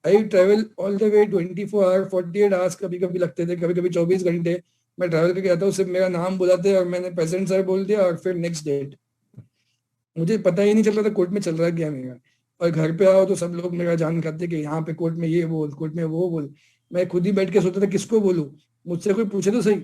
I travel all the way 24 hour 48 hours कभी कभी लगते थे, कभी कभी 24 घंटे मैं ट्रैवल करके आता हूँ। सिर्फ मेरा नाम बुलाते और मैंने प्रेसिडेंट सर बोल दिया और फिर नेक्स्ट डेट मुझे पता ही नहीं चल रहा था कोर्ट में चल रहा क्या मेरा। और घर पे आओ तो सब लोग मेरा जान करते कि यहाँ पे कोर्ट में ये बोल, कोर्ट में वो बोल। मैं खुद ही बैठ के सोचता था किसको बोलूं, मुझसे कोई पूछे तो सही।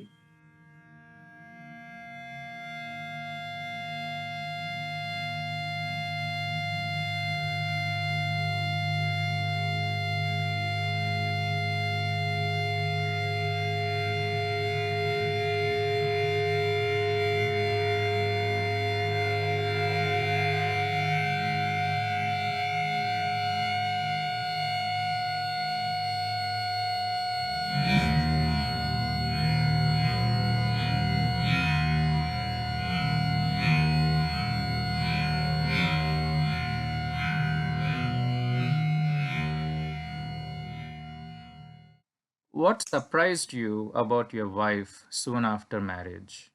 What surprised you about your wife soon after marriage?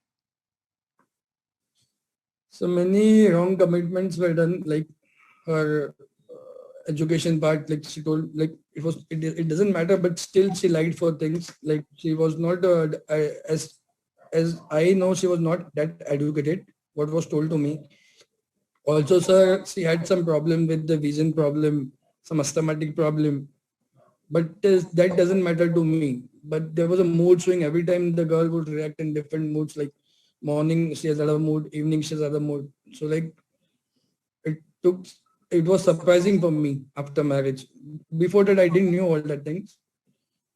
So many wrong commitments were done, like her education part. Like she told, like it doesn't matter, but still she lied for things. Like she was not as I know, she was not that educated. What was told to me. Also, sir, she had some problem with the vision problem, some asthmatic problem. But that doesn't matter to me. But there was a mood swing every time the girl would react in different moods. Like morning she has other mood, evening she has other mood. So like it took it was surprising for me after marriage. Before that I didn't knew all that things.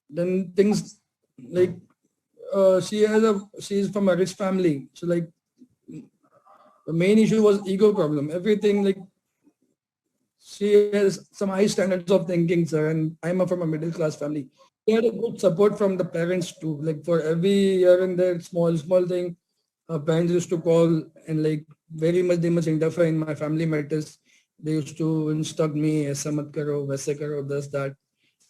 Then things like she is from a rich family. So like the main issue was ego problem. Everything like she has some high standards of thinking, sir, and from a middle class family. They had a good support from the parents too. Like for every year and there, small thing, parents used to call and like very much they must interfere in my family matters. They used to instruct me, "Aisa mat karo, waise karo, this that."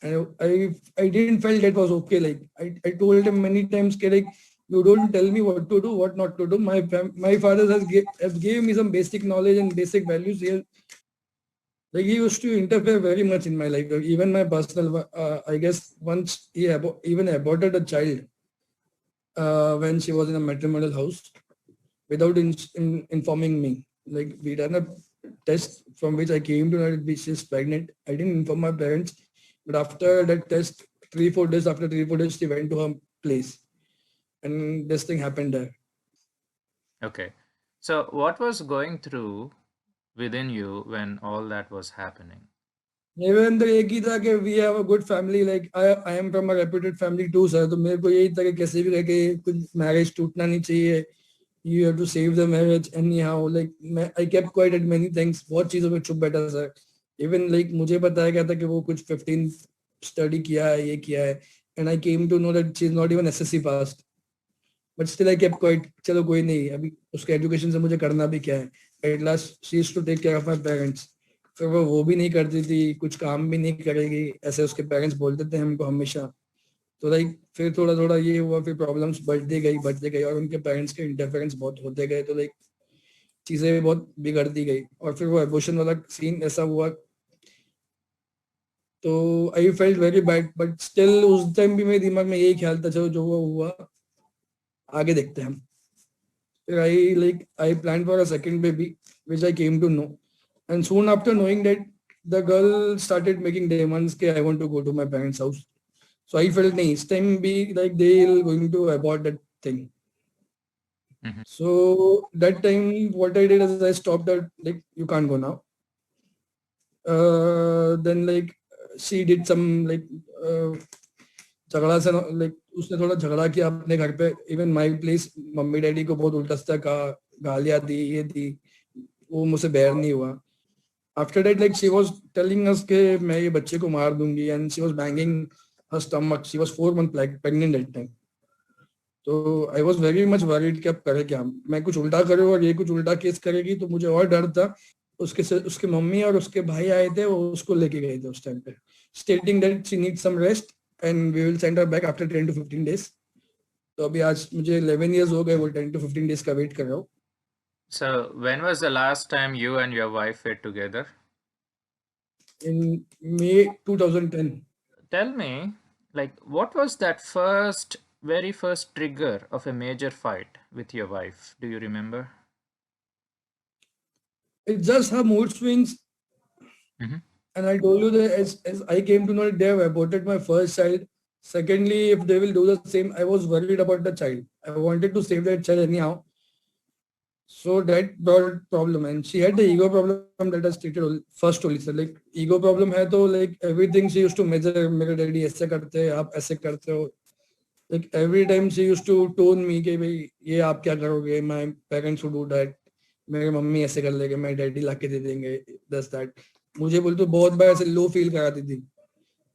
And I didn't felt that was okay. Like I told him many times, like you don't tell me what to do, what not to do. My father has gave me some basic knowledge and basic values. Like he used to interfere very much in my life. Even my personal, I guess once even aborted a child when she was in a matrimonial house without informing me. Like we done a test from which I came to know that she is pregnant. I didn't inform my parents, but after that test, 3 4 days after 3 4 days, she went to her place, and this thing happened there. Okay. So, what was going through within you when all that was happening? Even the एक ही था कि we have a good family. Like I am from a reputed family too, sir. तो मेरे को यही था कि कैसे भी करके कुछ marriage टूटना नहीं चाहिए. You have to save the marriage anyhow. Like I kept quiet at many things. बहुत चीजों में चुप बैठा सर. Even like मुझे बताया गया था कि वो कुछ 15 study किया है, ये किया है. And I came to know that she is not even SSC passed. But still I kept quiet. चलो कोई नहीं. अभी उसके education से मुझे करना भी क्या है. At last she used to take care of my parents. फिर वो भी नहीं करती थी, कुछ काम भी नहीं करेगी, ऐसे उसके पेरेंट्स बोलते थे हमको हमेशा। तो लाइक फिर थोड़ा थोड़ा ये हुआ, फिर प्रॉब्लम्स बढ़ती गई और उनके पेरेंट्स के इंटरफेरेंस बहुत होते गए। तो लाइक चीजें बहुत बिगड़ती गई और फिर वो एबॉर्शन वाला सीन ऐसा हुआ। तो I felt very bad, but still उस टाइम भी मेरे दिमाग में यही ख्याल था चलो जो वो हुआ आगे देखते हैं हम। फिर I plan for a second baby which I came to know, and soon after knowing that, the girl started making demands ke I want to go to my parents house. So I felt nahi this time be like they'll going to abort that thing. Mhm. So that time what I did is I stopped her, like you can't go now. Then like she did some like झगड़ा से, like उसने थोड़ा झगड़ा किया अपने घर पे। Even my place mummy daddy को बहुत उल्टा सीधा कहा, गालियां दी, ये दी। वो मुझसे बेयर नहीं हुआ। After that, like she was telling us कि मैं ये बच्चे को मार दूंगी, and she was banging her stomach. She was 4 months pregnant that time. तो I was very much worried कि अब करे क्या, मैं कुछ उल्टा करूँ और ये कुछ उल्टा केस करेगी तो मुझे और डर था। उसके मम्मी और उसके भाई आए थे, वो उसको लेके गए थे उस टाइम पे, stating that she need some rest and we will send her back after 10 to 15 days। तो अभी आज मुझे 11 years हो गए, वो 10 to 15 days का वेट कर रहा हूँ। So, when was the last time you and your wife were together? in May 2010. Tell me, like, what was that very first trigger of a major fight with your wife? Do you remember? It's just her mood swings. Mm-hmm. And I told you that as I came to know that they have aborted my first child. Secondly, if they will do the same, I was worried about the child. I wanted to save that child anyhow. So that brought problem, and she had the ego problem that I stated first only. So like ego problem है तो like everything she used to measure. मेरे daddy ऐसे करते हैं, आप ऐसे करते हो. Like every time she used to tone me कि भाई ये आप क्या करोगे? My parents would do that. मेरे मम्मी ऐसे कर लेंगे, मेरे डैडी लाके दे देंगे. Does that? मुझे बोल तो बहुत बार ऐसे लो फील कराती थी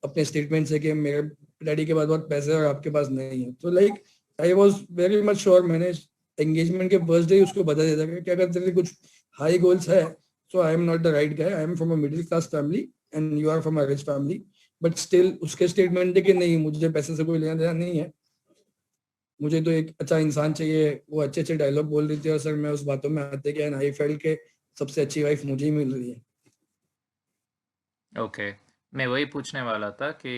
अपने स्टेटमेंट से कि मेरे डैडी के पास बहुत पैसे है और आपके पास नहीं है. तो like I was very much sure. मैंने एंगेजमेंट के फर्स्ट डे उसको बता दिया था कि अगर तेरे कुछ हाई गोल्स है, so I am not the right guy. I am from a middle class family and you are from a rich family. But still उसके स्टेटमेंट थे कि नहीं, मुझे पैसे से कोई लेना देना नहीं है, मुझे तो एक अच्छा इंसान चाहिए. वो अच्छे अच्छे डायलॉग बोल रही थी और सर मैं उस बातों में आते गया एंड आई फेल्ट के सबसे अच्छी वाइफ मुझे ही मिल रही है. Okay. मैं वही पूछने वाला था कि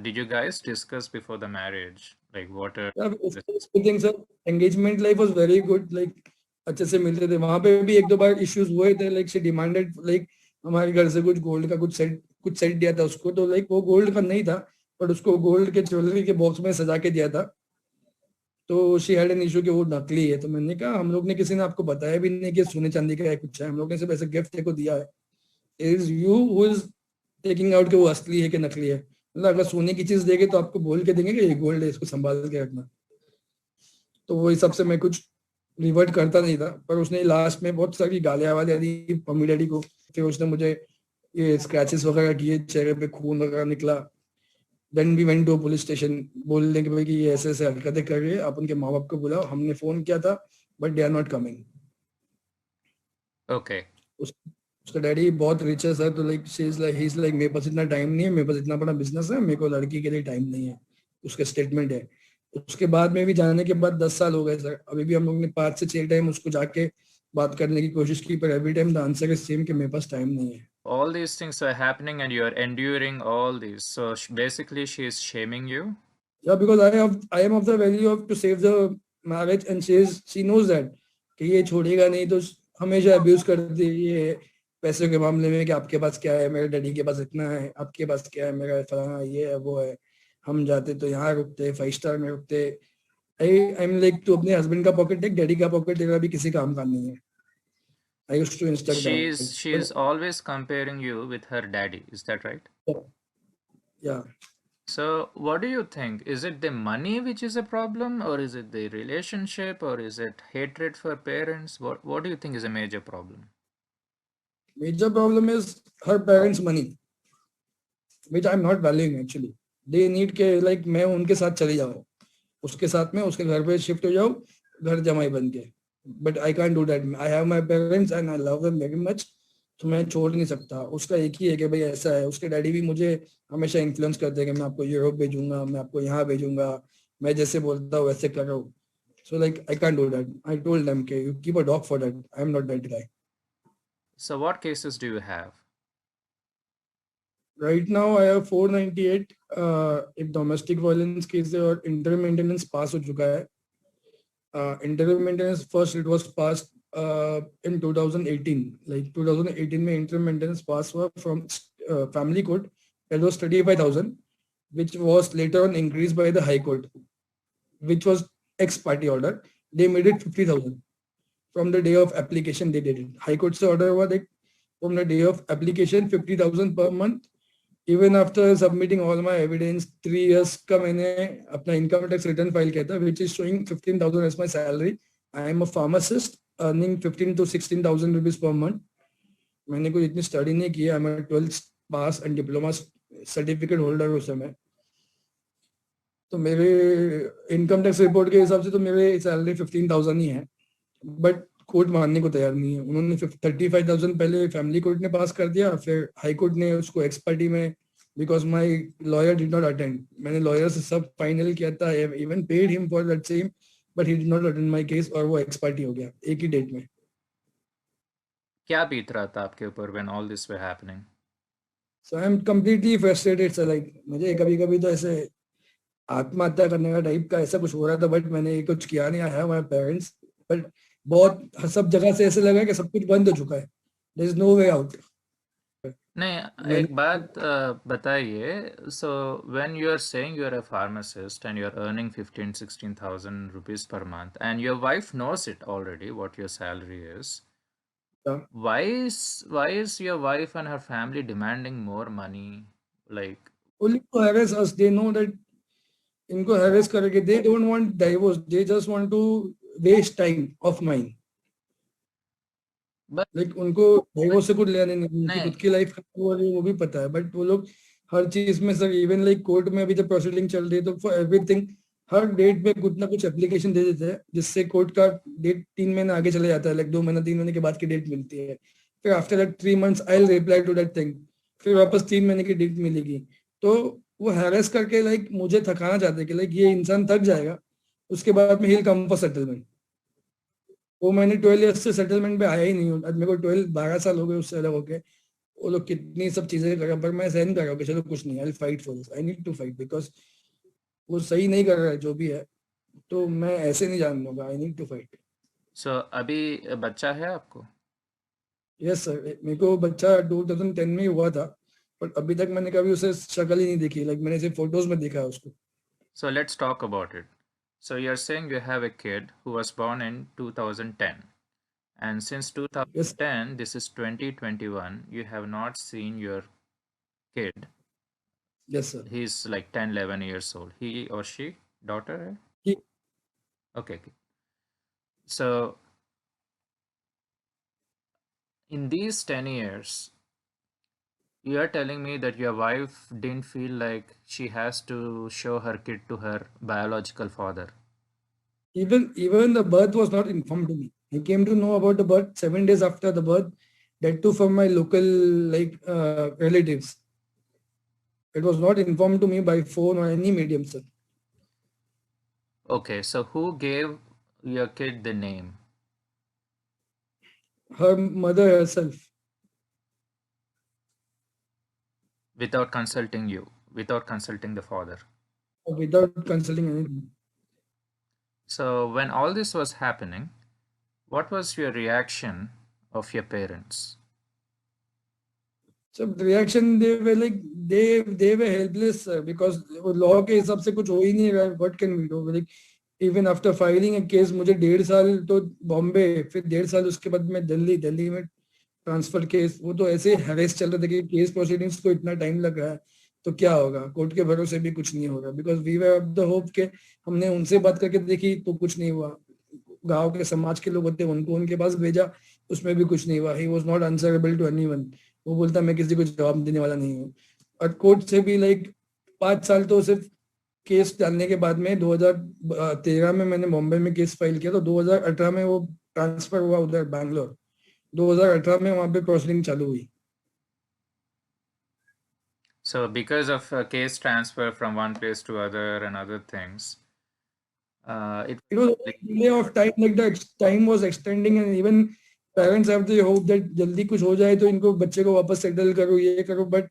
did you guys discuss before the marriage? Like what are the... thing sir, engagement life was very good. Like अच्छे से मिलते थे. वहां पे भी एक दो बार इश्यूज हुए थे. लाइक शी डिमांडेड लाइक हमारे घर से कुछ गोल्ड का कुछ सेट दिया था उसको. तो लाइक वो गोल्ड का नहीं था, बट उसको गोल्ड के ज्वेलरी के बॉक्स में सजा के दिया था. तो शी हैड एन इशू कि वो नकली है. तो मैंने कहा हम लोग ने किसी ने आपको बताया भी नहीं कि सोने चांदी का है कुछ है. हम लोग ने सिर्फ ऐसे गिफ्ट को दिया है. Is you who is taking out कि वो असली है कि नकली है. मतलब अगर सोने की चीज देंगे तो आपको बोल के देंगे कि ये गोल्ड है, इसको संभाल के रखना. तो वो हिसाब से मैं कुछ रिवर्ट करता नहीं था. पर उसने लास्ट में बहुत सारी गालियां वालियां दी मम्मी डैडी को. फिर उसने मुझे ये स्क्रैचेस वगैरह किए, चेहरे पे खून वगैरह निकला. Then we went to police station बोलने के भाई कि ये ऐसे ऐसे हरकतें कर रही है, आप उनके माँ बाप को बुलाओ. हमने फोन किया था but they are not coming. Okay. उसका डैडी बहुत रिच है सर. तो like she is like he is like मेरे पास इतना टाइम नहीं है, मेरे पास इतना बड़ा बिजनेस है, मेरे को लड़की के लिए टाइम नहीं है. उसके स्टेटमेंट है. उसके बाद में भी जाने के बाद 10 साल हो गए सर. अभी भी हम लोग ने 5 से 6 टाइम उसको जाके बात करने की कोशिश की, पर every time the answer is same कि मेरे पास टाइम नहीं है. All these things are happening and you're enduring all these. So basically she is shaming you. Yeah, because I am of the value of to save the marriage and she knows that कि ये छोड़ेगा नहीं. तो हमेशा abuse करती है ये पैसे के मामले में कि आपके पास क्या है, मेरे डैडी के पास इतना है, आपके पास क्या है, मेरा फलाना ये है वो है. हम जाते तो यहाँ रुकते, 5 स्टार में रुकते. आई एम लाइक तू अपने हस्बैंड का पॉकेट देख, डैडी का पॉकेट तेरा भी किसी काम का नहीं है. I used to install She is always comparing you with her daddy. Is that right? या. So what do you think? Is it the money which is a problem, or is it the relationship, or is it hatred for parents? What do you think is a major problem? Major problem is her parents' money, which I'm not valuing actually. They need के like मैं उनके साथ चले जाऊँ, उसके साथ में उसके घर पे शिफ्ट हो जाऊँ, घर जमाई बन के. But I can't do that. I have my parents and I love them very much. तो मैं छोड़ नहीं सकता. उसका एक ही है कि भाई ऐसा है. उसके डैडी भी मुझे हमेशा इन्फ्लुएंस करते हैं कि मैं आपको यूरोप भेजूंगा, मैं आपको यहाँ भेजूंगा, मैं जैसे बोलता हूँ वैसे करो. So like I can't do that. I told them कि you keep a dog for that. I am not that guy. So what cases do you have? Right now I have 498 एक डोमेस्टिक वायलेंस केस है और inter maintenance पास हो चुका है. Inter maintenance first it was pass in 2018. Like 2018 में inter maintenance पास हुआ from family court. That was 35,000, which was later on increased by the high court, which was ex party order. They made it 50,000 from the day of application. They did it. High court से order हुआ देख, from the day of application 50,000 per month. Even after submitting all my evidence, 3 years का मैंने अपना income tax return file किया था, which is showing 15,000 as my salary. I am a pharmacist earning 15 to 16,000 rupees per month. मैंने कोई इतनी study नहीं की है. I'm a 12th pass and diploma certificate holder उस समय. तो मेरे इनकम टैक्स रिपोर्ट के हिसाब से तो मेरे सैलरी 15,000 ही है. बट कोर्ट मानने को तैयार नहीं है. उन्होंने 35,000 पहले फैमिली कोर्ट ने पास कर दिया, फिर हाई कोर्ट ने उसको एक्सपर्टी में, because my lawyer did not attend. मैंने लॉयर से सब फाइनल किया था, even paid him for that same, but he did not attend my case और वो एक्सपर्टी हो गया एक ही डेट में. क्या बीत रहा था आपके ऊपर when all this were happening? So I'm completely frustrated sir. Like मुझे कभी कभी तो ऐसे आत्महत्या करने का टाइप का ऐसा कुछ हो रहा था, बट मैंने ये कुछ किया नहीं. I have my parents, but बहुत सब जगह से ऐसे लगा कि सब कुछ बंद हो चुका है. There is no way out. नहीं, मैंने एक बात बताइए. So when you are saying you are a pharmacist and you are earning 15,000-16,000 rupees per month and your wife knows it already what your salary is, why is your wife and her family demanding more money? Like, only to harass us. They know that इनको harass करेंगे. They don't want divorce. They just want to waste time of mine. but like उनको divorce से कुछ लेना नहीं, उनकी नहीं, खुद की लाइफ खराब हो रही है वो भी पता है, बट वो लोग हर चीज में सर, इवन लाइक कोर्ट में अभी जब प्रोसीडिंग चल रही है तो फॉर एवरीथिंग हर डेट पे कुछ ना कुछ एप्लीकेशन दे देते हैं, जिससे कोर्ट का डेट 3 महीने आगे चले जाता है. लाइक 2 महीना 3 महीने के बाद की डेट मिलती है. फिर after that 3 months I will reply to that thing. फिर वापस 3 महीने की डेट मिलेगी. तो वो हैरेस करके लाइक मुझे थकाना चाहते हैं कि लाइक ये इंसान थक जाएगा, उसके बाद में ही कम फॉर सेटलमेंट. वो मैंने 12 years से सेटलमेंट पे आया ही नहीं हूँ. आज मेरे को 12-12 साल हो गए उससे अलग होके. वो लोग कितनी सब चीजें कर रहे हैं, पर मैं सहन कर रहा हूँ कि चलो कुछ नहीं, I fight for this, I need to fight, because वो सही नहीं कर रहा है जो भी है. तो मैं ऐसे नहीं जान दूंगा. I need to fight. So अभी बच्चा है आपको? यस सर, मेरे को बच्चा 2010 में ही हुआ था, पर अभी तक मैंने कभी उसे शक्ल ही नहीं देखी. लाइक मैंने सिर्फ फोटोज में देखा है उसको. So let's talk about it. So you're saying you have a kid who was born in 2010, and since yes. 2010, this is 2021, you have not seen your kid. Yes sir. He's like 10, 11 years old. He or she, daughter? Okay, okay. So in these 10 years, you are telling me that your wife didn't feel like she has to show her kid to her biological father. Even the birth was not informed to me. I came to know about the birth 7 days after the birth. That too from my local relatives. It was not informed to me by phone or any medium, sir. Okay, so who gave your kid the name? Her mother herself, Without consulting you, without consulting the father. without consulting anything. So when all this was happening, what was your reaction of your parents? So the reaction, they were like, they were helpless, sir, because law के हिसाब से कुछ हो ही नहीं रहा है. What can we do? Like even after filing a case, मुझे 1.5 साल तो बॉम्बे, फिर 1.5 साल उसके बाद में दिल्ली में ट्रांसफर केस. वो तो ऐसे हैरेस चल रहे थे कि केस प्रोसीडिंग्स को इतना टाइम लग रहा है तो क्या होगा. कोर्ट के भरोसे भी कुछ नहीं होगा, because we were off the hope के हमने उनसे बात करके देखी तो कुछ नहीं हुआ. गांव के समाज के लोग होते हैं उनको उनके पास भेजा, उसमें भी कुछ नहीं हुआ. He was not answerable to anyone. वो बोलता मैं किसी को जवाब देने वाला नहीं हूँ. और कोर्ट से भी लाइक 5 साल तो सिर्फ केस डालने के बाद में 2013 में मैंने बॉम्बे में केस फाइल किया, तो 2018 में वो ट्रांसफर हुआ उधर बैंगलोर. 2018 में वहां पे प्रोसीडिंग चालू हुई. So because of case transfer from one place to other and other things, it It was like, a delay of time, like the time was extending, and even parents have the hope that जल्दी कुछ हो जाए तो इनको बच्चे को वापस settle करो, ये करो, बट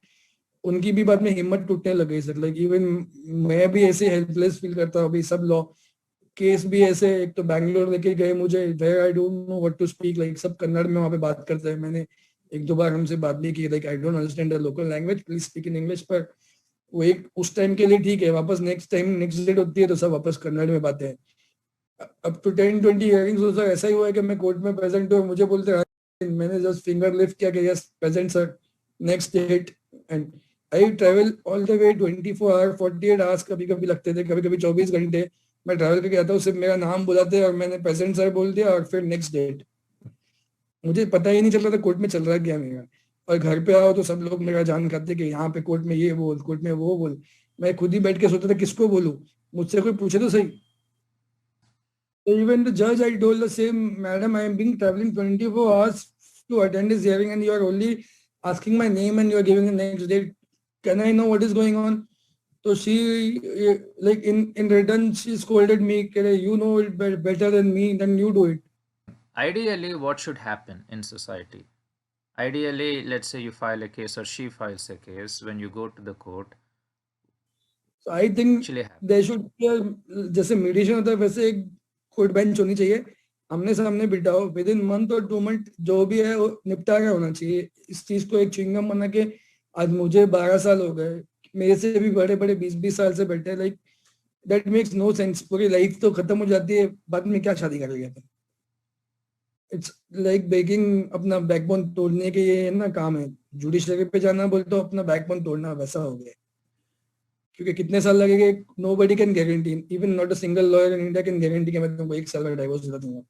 उनकी भी बाद में हिम्मत टूटने लग गई सर. लाइक इवन मैं भी ऐसे हेल्पलेस फील करता हूँ. अभी सब लॉ केस भी ऐसे, एक तो बैंगलोर लेके गए मुझे, where I don't know what to speak. Like सब कन्नड़ में वहाँ पे बात करते हैं. मैंने 1-2 बार हमसे बात भी की, like I don't understand the local language, please speak in English. पर वो एक उस टाइम के लिए ठीक है, वापस नेक्स्ट टाइम नेक्स्ट डेट होती है तो सब वापस कन्नड़ में बातें हैं. अब तो 10-20 हियरिंग्स हो सर, ऐसा ही हुआ है कि मैं कोर्ट में प्रेजेंट हूँ, मुझे बोलते हैं, मैंने जस्ट फिंगर लिफ्ट किया कि yes present sir, next date. And I travel all the way 24 hour, 48 hours कभी कभी लगते थे, कभी कभी 24 घंटे मैं ट्रैवल करके आता हूँ. सिर्फ मेरा नाम बुलाते और मैंने प्रेजेंट सर बोल दिया और फिर नेक्स्ट डेट. मुझे पता ही नहीं चल रहा था कोर्ट में चल रहा क्या मेरा. और घर पे आओ तो सब लोग मेरा जान खाते कि यहाँ पे कोर्ट में ये बोल, कोर्ट में वो बोल. मैं खुद ही बैठ के सोचता था किसको बोलूं, मुझसे कोई पूछे तो सही. Even the judge, I told the same, madam, I am being traveling 24 hours to attend this hearing, and you are only asking my name and you are giving the next date. Can I know what is going on? So she, like in return, she scolded me, you know it better than me, then you do it. ideally what should happen in society? Ideally, let's say you file a case or she files a case. When you go to the court, So I think actually happen. there should be जैसे mediation होता है वैसे एक court bench होनी चाहिए, आमने सामने बिठाओ, with in month और 2 मंथ जो भी है वो निपटारा होना चाहिए। इस चीज को एक च्युइंगम बना के, आज मुझे 12 साल हो गए, मेरे से भी बड़े बड़े 20-20 साल से बैठे, like that makes no sense. पूरी लाइफ तो खत्म हो जाती है, बाद में क्या शादी कर लिया था। इट्स लाइक बेगिंग, अपना बैकबोन तोड़ने के ये ना काम है। जुडिशरी पे जाना बोल तो अपना बैकबोन तोड़ना, वैसा हो गया। क्योंकि कितने साल लगेंगे, nobody can guarantee, even not a single lawyer in India can guarantee कि मैं तुमको 1 साल का डाइवोर्स दिला दूंगा।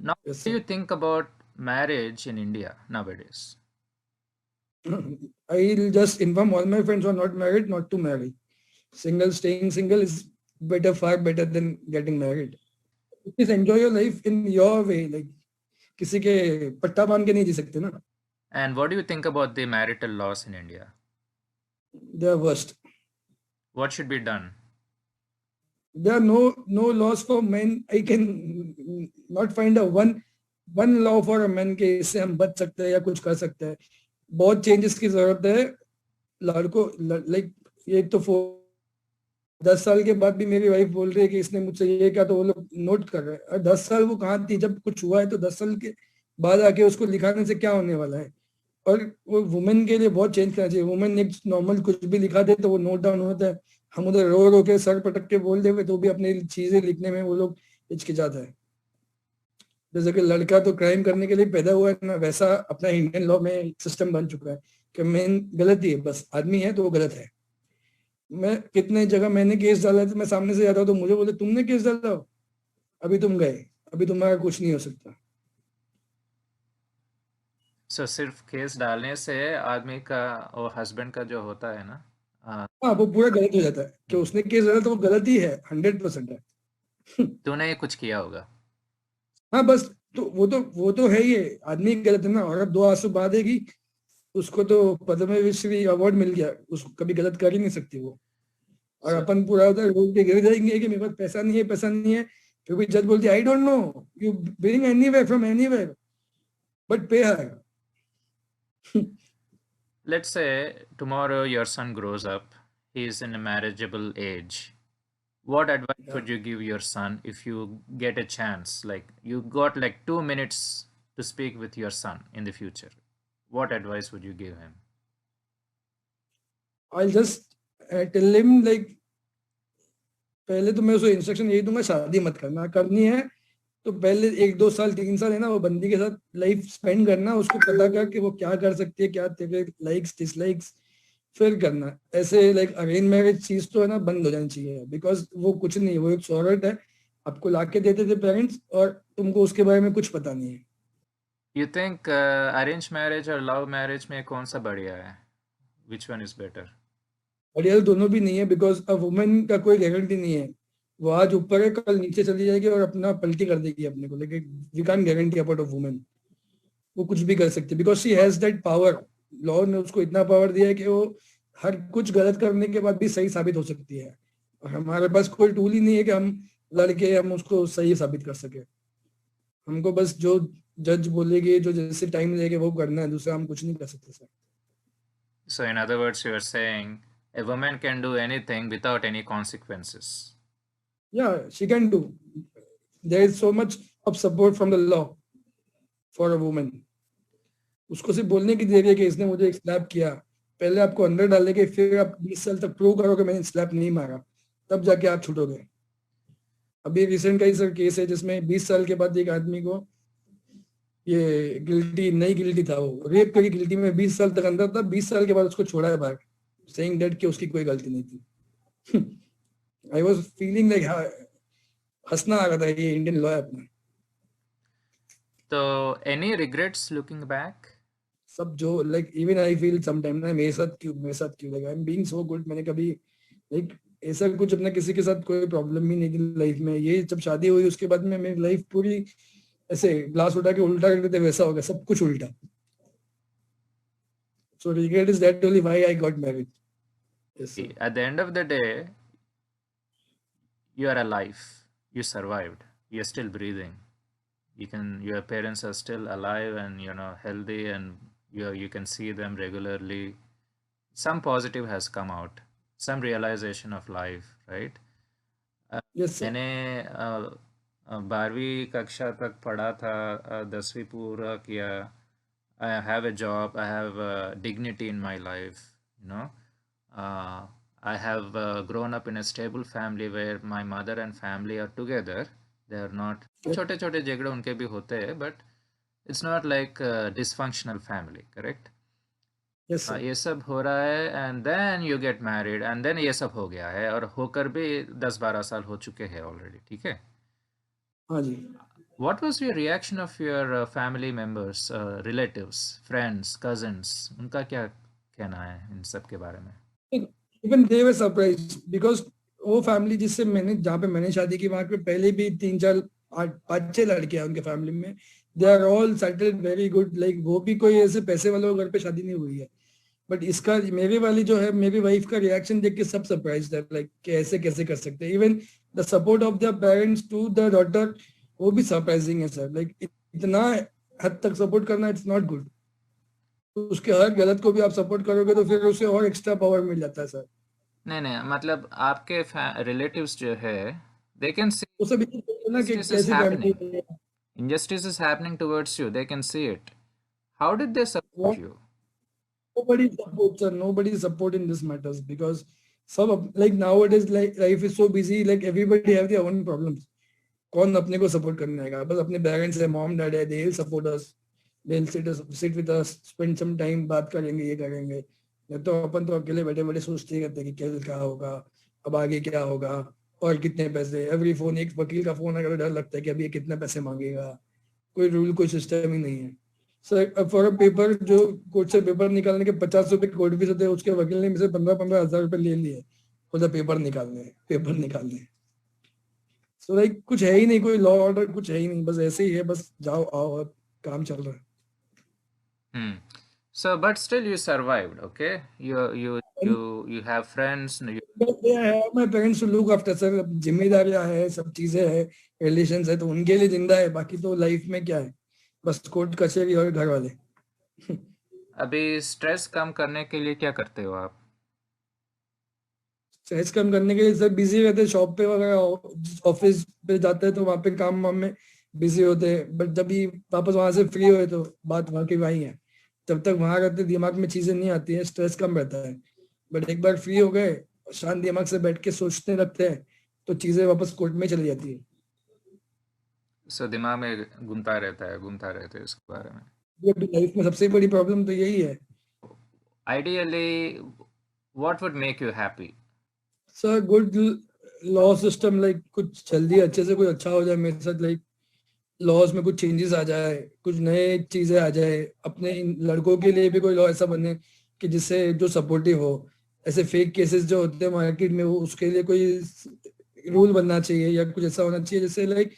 Now, what do Yes, you think about marriage in India nowadays? I'll just inform all my friends who are not married not to marry. Staying single is better, far better than getting married. Please enjoy your life in your way. Like किसी के पट्टा बांध के नहीं जी सकते ना। And what do you think about the marital laws in India? They are worst. What should be done? There are no laws for men. I can not find a one law for a man के इससे हम बच सकते हैं या कुछ कर सकते हैं। बहुत चेंजेस की जरूरत है लड़कों। लाइक ये तो 10 साल के बाद भी मेरी वाइफ बोल रही है कि इसने मुझसे ये कहा, तो वो लोग नोट कर रहे हैं। और 10 साल वो कहाँ थी जब कुछ हुआ है, तो 10 साल के बाद आके उसको लिखाने से क्या होने वाला है। और वो वुमेन के लिए बहुत चेंज करना चाहिए। वुमेन एक नॉर्मल कुछ भी लिखा दे तो वो नोट डाउन होता है। हम उधर रो रो के सर पटक के बोल देवे तो भी अपनी चीजें लिखने में वो लोग हिचकिचाता है। जैसे कि लड़का तो क्राइम करने के लिए पैदा हुआ है ना, वैसा अपना इंडियन लॉ में सिस्टम बन चुका है कि मेन गलत ही है, बस आदमी है तो वो गलत है। मैं कितने जगह मैंने केस डाला है, तो मैं सामने से जाता हूँ तो मुझे बोले तुमने केस डाला हो, अभी तुम गए, अभी तुम्हारा कुछ नहीं हो सकता। So सिर्फ केस डालने से आदमी का और हस्बैंड का जो होता है ना, हाँ, वो पूरा गलत हो जाता है कि उसने केस डाला तो वो गलत ही है, 100% है। तूने कुछ किया होगा। हाँ बस, तो वो तो है ही है, आदमी गलत है ना। और अब 2 आंसू बहा देगी, उसको तो पद्म श्री अवार्ड मिल गया, उसको कभी गलत कर ही नहीं सकती वो। और So अपन पूरा उधर रोड पे गिर जाएंगे कि मेरे पास पैसा नहीं है, पैसा नहीं है। फिर भी जज बोलती है आई don't no, you bring anywhere from anywhere but पे हर। let's say tomorrow your son grows up, he is in a marriageable age. What advice would you give your son if you get a chance? Like you got like 2 minutes to speak with your son in the future. What advice would you give him? I just tell him like, पहले तो मैं उसको instruction यही दूंगा, शादी मत करना। करनी है तो पहले 1-2 साल 3 साल है ना, वो बंदी के साथ लाइफ स्पेंड करना, उसको पता कर कि वो क्या कर सकती है, क्या तेरे लाइक्स डिसलाइक्स, फिर करना। ऐसे लाइक अरेंज मैरिज चीज तो है ना बंद हो जानी चाहिए, बिकॉज वो कुछ नहीं, वो एक शोहरत है, आपको लाके देते थे पेरेंट्स और तुमको उसके बारे में कुछ पता नहीं है। You think arranged marriage or love marriage में कौन सा बढ़िया है? Which one is better? बढ़िया तो दोनों भी नहीं है, बिकॉज अब वुमेन का कोई गारंटी नहीं है। वो आज ऊपर है, कल नीचे चली जाएगी और अपना पलटी कर देगी अपने को, लेकिन we can't guarantee about of women. वो कुछ भी कर सकती है, because she has that power. Law ने उसको इतना पावर दिया है कि वो हर कुछ गलत करने के बाद भी सही साबित हो सकती है। और हमारे पास कोई टूल ही नहीं है कि हम लड़के हम उसको सही साबित कर सके। हमको बस जो जज बोलेगी, जो जैसे टाइम लेके वो करना है, दूसरा हम कुछ नहीं कर सकते sir. So in other words, you are saying a woman can do anything without any consequences. या she can do, there is so much of support from the law for a woman. उसको सिर्फ बोलने की देरी है कि इसने मुझे स्लैप किया, पहले आपको अंदर डालेंगे, फिर आप 20 साल तक प्रूव करोगे मैंने स्लैप नहीं मारा, तब जाके आप छूटोगे। अभी रिसेंट का ही सर केस है जिसमें 20 साल के बाद एक आदमी को ये गिल्टी नहीं, गिल्टी था, वो रेप करी गिल्टी में 20 साल तक अंदर था, 20 साल के बाद उसको छोड़ा है बाहर, सेइंग दैट कि उसकी कोई गलती नहीं थी। आई वाज फीलिंग लाइक, हंसना आ रहा था, ये इंडियन लॉ है अपना। So any regrets looking back? सब जो like even I feel sometime ना, मेरे साथ क्यों like I am being so good. मैंने कभी लाइक ऐसा कुछ अपना किसी के साथ कोई प्रॉब्लम ही नहीं थी लाइफ में। ये जब शादी हुई उसके बाद में मेरी लाइफ पूरी ऐसे ग्लास उठा के उल्टा कर देते वैसा हो गया, सब कुछ उल्टा। So regret is that only why I got married. Yes sir. At the end of the day, you are alive. You survived. You're still breathing. your parents are still alive and healthy, and you can see them regularly. Some positive has come out, some realization of life, right? Yes, sir. मैंने 12वीं कक्षा तक पढ़ा था, 10वीं पूरा किया. I have a job, I have dignity in my life, you know. Uh, I have grown up in a stable family where my mother and family are together. They are not छोटे छोटे झगड़े उनके भी होते हैं, but it's not like a dysfunctional family, correct? Yes, sir. ये सब हो रहा है, and then you get married, and then ये सब हो गया है, और होकर भी 10-12 साल हो चुके हैं ऑलरेडी, ठीक है? हाँ जी. What was your reaction of your family members, relatives, friends, cousins? उनका क्या कहना है इन सब के बारे में? Even they were surprised because वो फैमिली जिससे मैंने जहाँ पे मैंने शादी की वहाँ पे पहले भी 3-4-5-6 लड़के हैं उनके फैमिली में. They are all settled very good. Like वो भी कोई ऐसे पैसे वालों के घर पे शादी नहीं हुई है. बट इसका मेरी वाली जो है मेरी वाइफ का रिएक्शन देख के सब सरप्राइज है. लाइक कैसे कैसे कर सकते हैं. Even the support of the parents to the daughter वो भी सरप्राइजिंग है सर. लाइक इतना हद तक सपोर्ट करना इट्स नॉट गुड. तो उसके हर गलत को भी आप सपोर्ट करोगे तो फिर उसे और एक्स्ट्रा पावर मिल जाता है सर. नहीं नहीं, मतलब आपके रिलेटिव्स जो है, they can see वो सब इतना सोचो ना कि injustice is कैसी फैमिली happening. है. Injustice is happening towards you. They can see it. How did they support you? Nobody supports sir. Nobody support in this matters because सब like nowadays like life is so busy. Like everybody have their own problems. कौन अपने को support करने आएगा. बस अपने parents है, mom dad है, they will support us. They'll sit with us, spend some time, बात करेंगे, ये करेंगे. नहीं तो अपन तो अकेले बैठे बैठे सोचते रहते हैं कि कल क्या होगा, अब आगे क्या होगा और कितने पैसे. एवरी फोन एक वकील का फोन अगर डर लगता है कि अभी ये कितने पैसे मांगेगा. कोई रूल कोई सिस्टम ही नहीं है सर. फॉर अ पेपर जो कोर्ट से पेपर निकालने के 50 रुपए कोर्ट फीस होते हैं, उसके वकील ने मुझसे 15-15 हजार रुपए ले लिए खुद पेपर निकालने. सो लाइक कुछ है ही नहीं, कोई लॉ ऑर्डर कुछ है ही नहीं. बस ऐसे ही है, बस जाओ आओ और काम चल रहा है. So, but still you survived, okay? You have friends. My parents look after sir. जिम्मेदारियां है, सब चीजें है, रिलेशंस है, तो उनके लिए जिंदा है. बाकी तो लाइफ में क्या है, बस कोर्ट कचहरी और घर वाले. अभी स्ट्रेस कम करने के लिए क्या करते हो आप? स्ट्रेस कम करने के लिए सर बिजी रहते हैं, शॉप पे वगैरह, ऑफिस पे जाते हैं तो वहाँ पे काम वाम में बिजी होते हैं. बट जब भी वापस वहां से फ्री हुए तो बात वहाँ की वही है. जब तक वहां रहते दिमाग में चीजें नहीं आती है, स्ट्रेस कम रहता है. बट एक बार फ्री हो गए, शांत दिमाग से बैठ के सोचने लगते हैं तो चीजें वापस कोर्ट में चली जाती है. So, दिमाग में घूमता रहते हैं इसके बारे में. ये लाइफ में सबसे बड़ी प्रॉब्लम तो यही है. Ideally, what would make you happy? Sir good law system. Like कुछ जल्दी अच्छे से कुछ अच्छा हो जाए मेरे साथ. लाइक लॉज में कुछ चेंजेस आ जाए, कुछ नए चीजें आ जाए. अपने इन लड़कों के लिए भी कोई लॉ ऐसा बने कि जिससे जो सपोर्टिव हो. ऐसे फेक केसेस जो होते हैं मार्केट में, वो उसके लिए कोई रूल बनना चाहिए या कुछ ऐसा होना चाहिए जिससे लाइक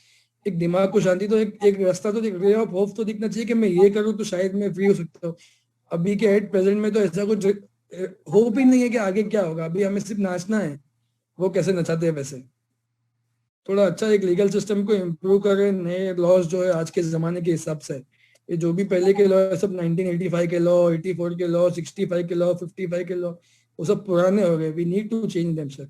एक दिमाग को शांति. तो एक रास्ता तो रे ऑफ होप तो दिखना चाहिए कि मैं ये करूँ तो शायद मैं फ्री हो सकता हूँ. अभी के एट प्रेजेंट में तो ऐसा कुछ होप ही नहीं है कि आगे क्या होगा. अभी हमें सिर्फ नाचना है, वो कैसे नचाते हैं वैसे. थोड़ा अच्छा एक लीगल सिस्टम को इम्प्रूव करें, नए लॉज जो है आज के जमाने के हिसाब से. ये जो भी पहले के लॉ है सब 1985 के लॉ, 84 के लॉ, 65 के लॉ, 55 के लॉ, वो सब पुराने हो गए. We need to change them sir.